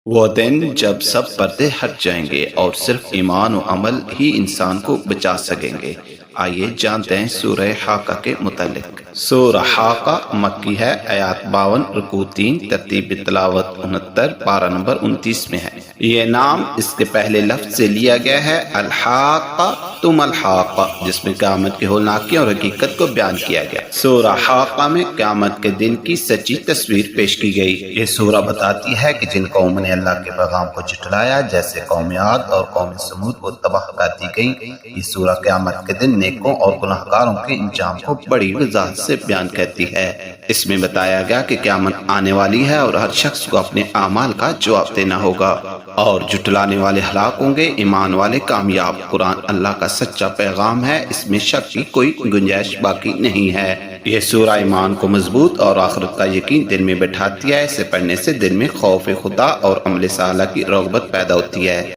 وہ دن جب سب پردے ہٹ جائیں گے اور صرف ایمان و عمل ہی انسان کو بچا سکیں گے۔ آئیے جانتے ہیں سورہ حاقہ کے متعلق۔ سورہ حاقہ مکی ہے، آیات 52 رکوع 3، ترتیب تلاوت 69، پارہ نمبر 29 میں ہے۔ یہ نام اس کے پہلے لفظ سے لیا گیا ہے، الحاقہ تم الحاقہ، جس میں قیامت کی ہولناکی اور حقیقت کو بیان کیا گیا۔ سورہ حاقہ میں قیامت کے دن کی سچی تصویر پیش کی گئی۔ یہ سورہ بتاتی ہے کہ جن قوم نے اللہ کے پیغام کو جھٹلایا، جیسے قوم عاد اور قوم سمود، وہ تباہ کر دی گئی۔ یہ سورہ قیامت کے دن نیکوں اور گناہگاروں کے انجام کو بڑی وضاحت سے بیان کرتی ہے۔ اس میں بتایا گیا کہ قیامت آنے والی ہے اور ہر شخص کو اپنے اعمال کا جواب دینا ہوگا، اور جھٹلانے والے ہلاک ہوں گے، ایمان والے کامیاب۔ قرآن اللہ کا سچا پیغام ہے، اس میں شک کی کوئی گنجائش باقی نہیں ہے۔ یہ سورہ ایمان کو مضبوط اور آخرت کا یقین دل میں بٹھاتی ہے۔ اسے پڑھنے سے دل میں خوف خدا اور عمل صالح کی رغبت پیدا ہوتی ہے۔